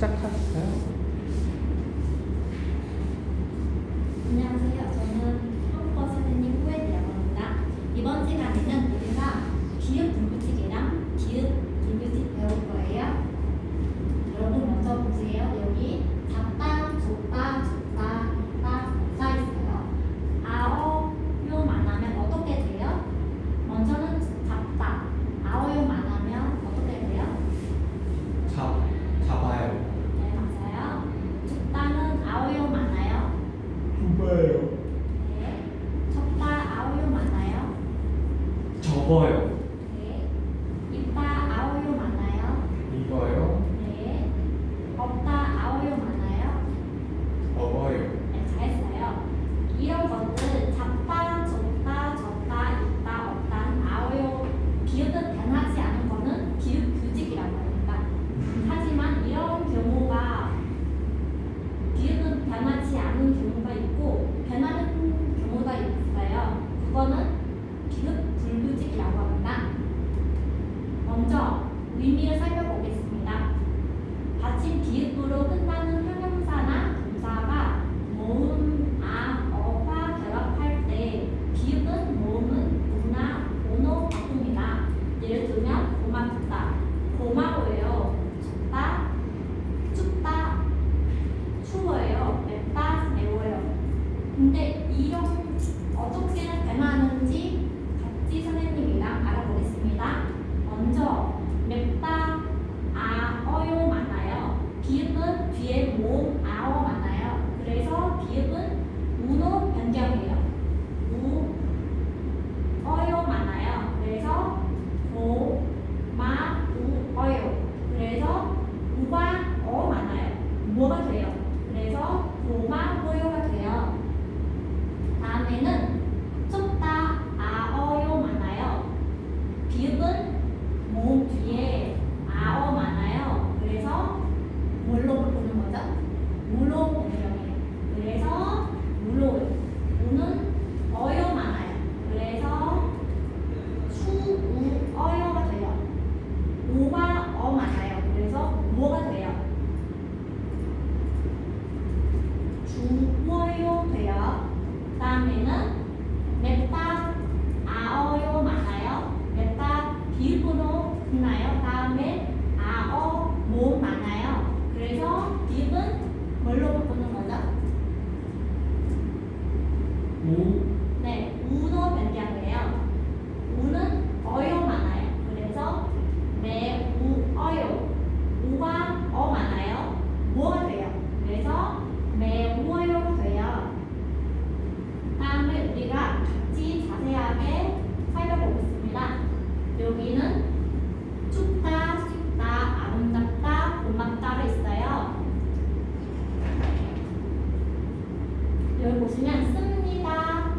시작하실까요? 안녕하세요. 저는 한국어 선생님 후에이라고 합니다. 이번 시간에는 우리가 기읍 불규칙이랑 기읍 불규칙 배울 거예요. 여러분 먼저 보세요. 여기 잡다, 줬다, 줬다, 있다, 없다 있어요. 아어요 만하면 어떻게 돼요? 먼저는 잡다. 아어요 만하면 어떻게 돼요? 잡아요. 네, 맞아요. 줬다는 아어요 많아요. 줍어요. 네. 쳤다 아오요 많아요. 접어요. 네. 있다 아오요 많아요. 입어요. 네. 없다 아오요 많아요. 업어요. 네, 잘했어요. 이런 것들 잡다, 줬다, 졌다, 있다, 없다는 아오요 기읍은 변하지 않은 거는 기읍 규칙이라고 합니다. 하지만 이런 경우가 기읍은 변하지 않은 경우가 있고 변하는 경우가 있어요. 그거는 기읍 불규칙이라고 합니다. 먼저 의미를 살펴보겠습니다. 받침 기읍으로 끝나는 형용사나 동사가 모음, 아, 어와 결합할 때 기읍은 모음은 우나, 오노 바꿉니다. 예를 들면 고맙다, 고마워요, 춥다, 춥다, 추워요, 맵다, 매워요. 근데 이런 어떻게 변하는지 같이 선생님이랑 알아보겠습니다. 먼저 맵다, 아어요 많아요. 기읍은 뒤에 모음 아어 많아요. 그래서 기읍은 우노 변경해요. 어요 많아요. 그래서 고, 마, 우, 어요. 그래서 우가 어 많아요. 뭐가 돼요? 그래서 고마, 호요가 돼요. 다음에는 춥다, 아어요 많아요. 비읍은 모음 뒤에 아어 많아요. 그래서 뭘로 바꾸는 거죠? 무로 변경해요. 그래서 무로. 우는 어요 많아요. 그래서 수, 우, 어요가 돼요. 우가 어 많아요. 그래서 뭐가 돼요? 주어요 돼요. 다음에는 맵다, 아어요 많아요. 맵다 비읍으로 끝나요. 다음에 아어 모음 많아요. 그래서 비읍은 뭘로 바꾸는 거죠? 우, 네, 우로 변경해요. 우는 어요 많아요. 그래서 매, 우, 어요. 우가 어 많아요. 뭐가 돼요? 그래서 매우어요가 돼요. 다음에 우리가 같이 자세하게 살펴보겠습니다. 여기는 춥다, 춥다, 아름답다, 고맙다가 있어요. 여기 보시면 씁니다,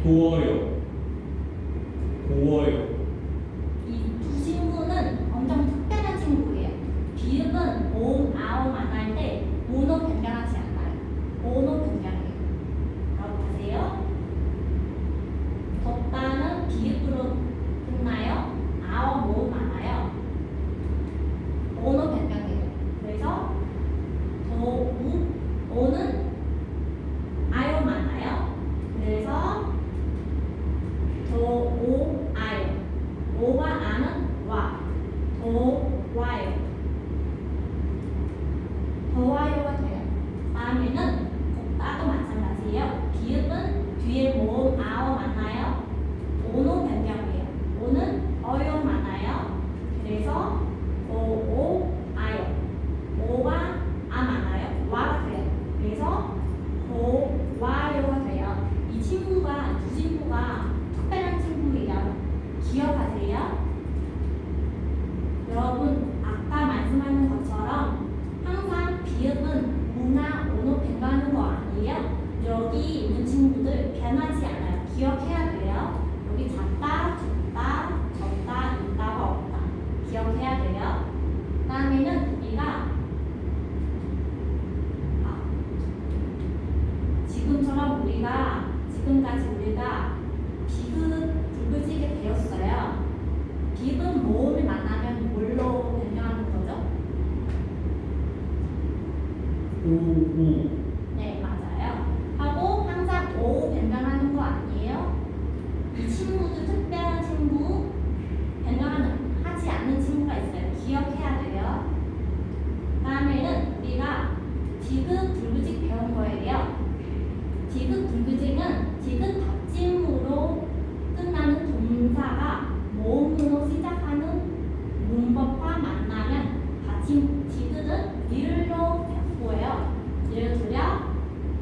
도어요. 고어요. 이 두 친구는 엄청 특별한 친구예요. 비읍은 오, 아오 만날 때 모노 변경하지 않아요. 모노 변경해요. 바로 보세요. 덥다는 비읍으로 끝나요. 아오, 모 많아요. 모노 변경해요. 그래서 도, 우, 오는 아요 많아요. 그래서 도, 오, 아요. 오와 아는 와. 도, 와요. 도, 와요가 돼요. 다음에는 곱다도 마찬가지예요. 비읍은 뒤에 모음 아어 만나요. 오노 변경이에요. 오는 어요 많아요. 그래서 오, 오, 아요. 오와 아 많아요. 와가 돼요. 그래서 도, 와요가 돼요. 이 친구가, 두 친구가 특별한 친구예요. 기억하세요? 여러분, 아까 말씀하는 것처럼 항상 비읍은 우나 오노 변화하는 거 아니에요? 여기 있는 친구들 변하지 않아요. 기억해야 돼요. 여기 작다, 작다, 적다, 있다가 없다. 기억해야 돼요. 다음에는 우리가 지금까지 우리가 비읍 붉은지게 배웠어요. 비읍은 모음을 만나면 뭘로 변경하는 거죠? 우. 네, 맞아요. 하고 항상 오 변경하는 거 아니에요? 이 친구도 특별한 친구, 하지 않는 친구가 있어요. 기억해야 돼요. 다음에는 우리가 디귿 불규칙 배운 거예요. 디귿 불규칙은 디귿 닫짐으로 끝나는 동사가 모음으로 시작하는 문법과 만나면 디귿은 리을로 바꾸어요. 예를 들어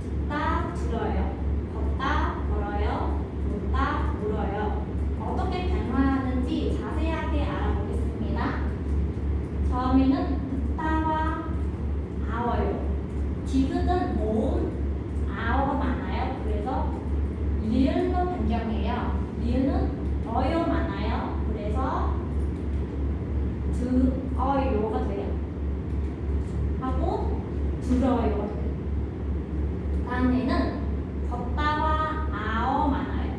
듣다 들어요, 걷다 걸어요, 묻다 물어요. 어떻게 변화하는지 자세하게 알아보겠습니다. 처음에는 듣다와 아워요. 디귿은 모음, 아어가 많아요. 그래서 리을로 변경해요. 리을은 어요 많아요. 그래서 드어요가 돼요. 하고 들어요가 돼요. 다음에는 걷다와 아어 많아요.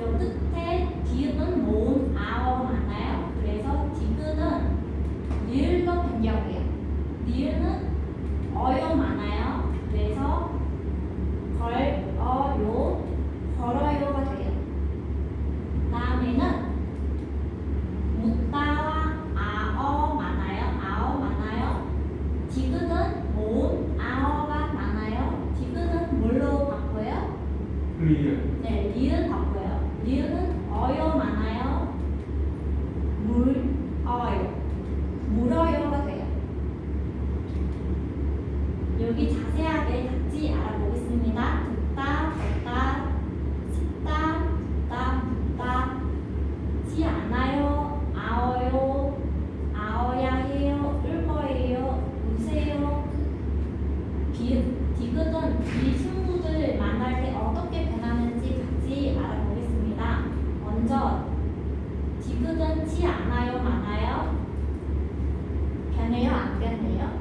요 끝에 디귿은 모음 아어 많아요. 그래서 디귿은 리을로 변경해요. 리을은 어요 많아요. 그래서 걸어요, 걸어요가 돼요. 다음에는 묻다와 아어 많아요. 디귿은 모음 아어가 많아요. 디귿은 뭘로 바꿔요? 리을. 네, 리을 바꿔요. 리을은 어요 많아요. 물어요가 돼요. 여기 자세하게 같이 알아보겠습니다. 듣다, 걷다, 씹다, 듣다, 묻다, 지 않아요, 아어요, 아어야 해요, 울 거예요, 우세요. 디귿은 이 친구들 만날 때 어떻게 변하는지 같이 알아보겠습니다. 먼저 디귿은 지 않아요, 많아요? 변해요, 안 변해요?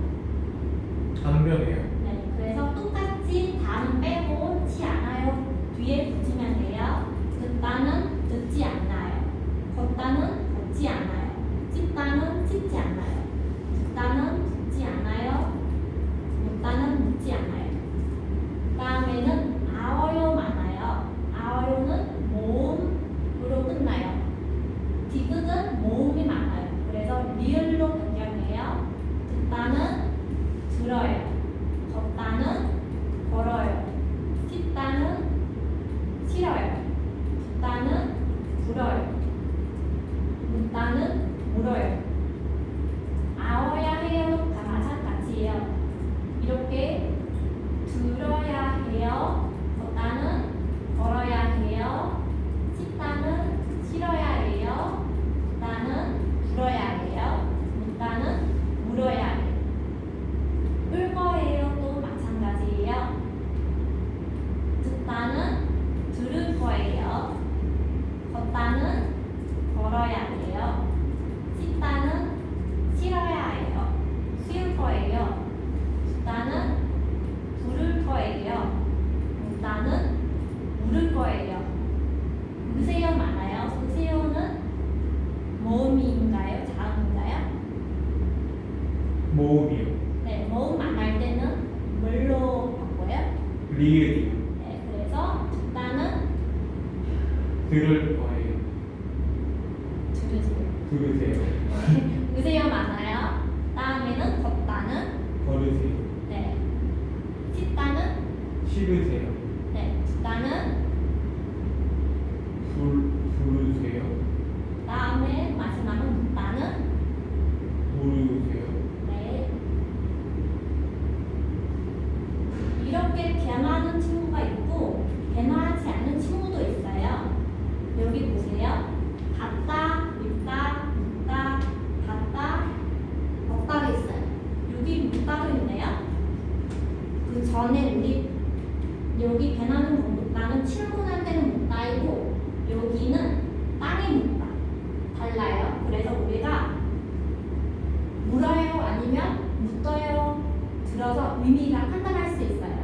안 변해요. 네, 그래서 똑같이 다는 빼고 치 않아요 뒤에 붙이면 돼요. 듣다는 듣지 않나요. 걷다는 걷지 않아요. 씹다는 씹지 않아요. 듣다는 듣지 않아요. 묻다는 묻지 않아요. 다음에는 아어요 많아요. 아어요는 모음으로 끝나요. 디귿은 모음이 많아요. 그래서 리을로 변경해요. 듣다는 들어요. 걷다는 걸어요. 씹다는 싫어요. 듣다는 불어요. 묻다는 물어요. 아어야 해요. 다 마찬가지예요. 이렇게 들어야 해요. 걷다는 걸어야 해요. 씹다는 싫어야 해요. 듣다는 불어야 해요. 묻다는 물어야 해요. 울 거예요. 또 마찬가지예요. 듣다는 들으 열어야 해요. 씻다는 싫어야 해요. 쉬울 거예요. 붓다는 부를 거예요. 묻다는 물을 거예요. 으세요 많아요. 으세요는 모음인가요? 자음인가요? 모음이요. 네, 모음 안 할 때는 뭘로 바꿔요? 리을이요. 네, 그래서 듣다는 들을 거예요. 들으세요. 들으세요. 으세요 많아요. 다음에는 걷다는 걸으세요. 네, 씻다는 싫으세요. 네, 듣다는 부르세요. 다음에 마지막은 묻다는 모르세요. 네. 이렇게 변화하는 친구가 있고 변화하지 않는 친구도 있어요. 여기 보세요. 받다, 믿다, 묻다, 받다, 없다가 있어요. 여기 묻다도 있네요. 그 전에 우리 여기 변하는 거 묻다는 질문할 때는 묻다이고 여기는 땅에 묻다. 달라요. 그래서 우리가 물어요 아니면 묻어요 들어서 의미가 판단할 수 있어요.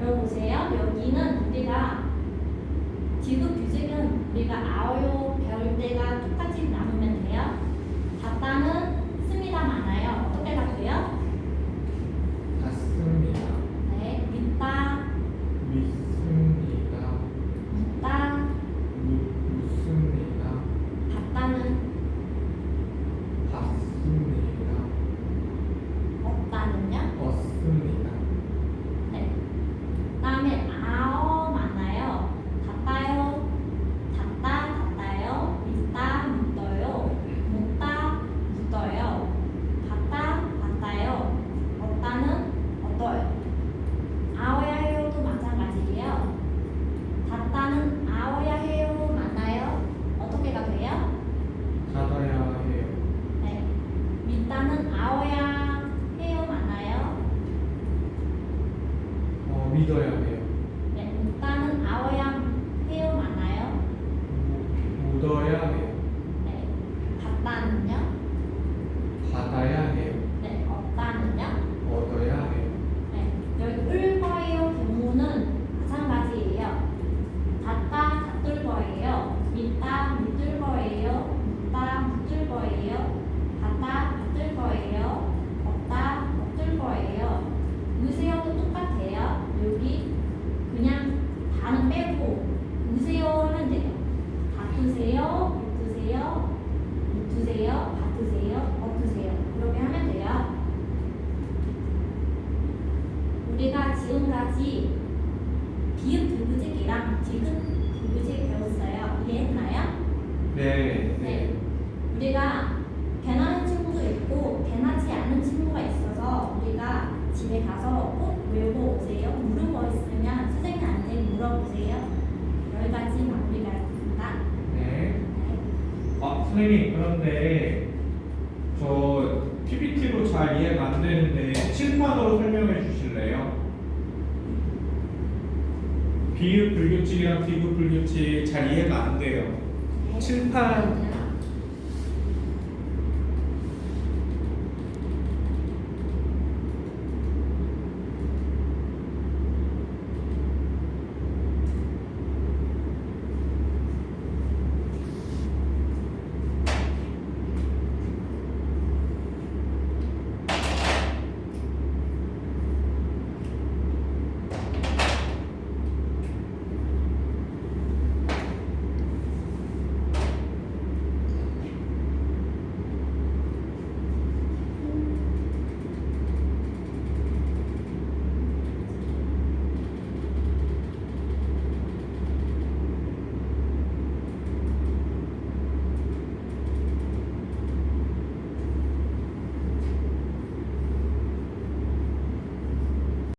여기 보세요. 여기는 우리가 지금 규칙은 우리가 아어요 배울 때가 똑같이 나누면 돼요. 받다는 씁니다 많아요. 어떻게 가돼요? 받습니다. 네, 믿다, 믿습니다. 묻다, 묻습니다. 받다는 받습니다. 없다는요? 얻습니다. 네. 다음에 아어 많아요. 닫다요, 닫다, 닫다요, 믿다, 믿어요, 묻다, 묻어요, 받다, 받다요, 얻다는 얻어요. 아어야 해요도 마찬가지예요. 닫다는 아어야 해요 맞나요? 어떻게가 돼요? 닫아야 해요. 네. 믿다는 아어야 해요 맞나요? 믿어야 해요. 네. 묻다는 아어야 해요 맞나요? 묻어야 해요. 네. 받다는요? 받아야 해요. 네. 얻다는요? 얻어야 해요. 네. 여기 을 거예요 경우는 마찬가지예요. 닫다 닫을 거예요. 믿다 믿을 거예요. 묻다 묻을 거예요. 받다 받을 거예요. 얻다 얻을 거예요. 으세요도 똑같아요. 여기 그냥 다는 빼고 으세요 하면 돼요. 닫으세요, 묻으세요, 묻으세요, 받으세요, 얻으세요. 그렇게 하면 돼요. 우리가 지금까지 비읍 불규칙이랑 디귿 불규칙 배웠어요. 이해했나요? 네. 우리가 변하는 친구도 있고 변하지 않는 친구가 있어서 우리가 집에 가서 꼭 외우고 오세요. 물은 거 있으면 선생님한테 물어보세요. 여기까지 마무리가 있습니다. 네. 선생님, 그런데 저 PPT로 잘 이해가 안 되는데 칠판으로 설명해 주실래요? 비읍 불규칙이랑 디귿 불규칙 잘 이해가 안 돼요. 칠판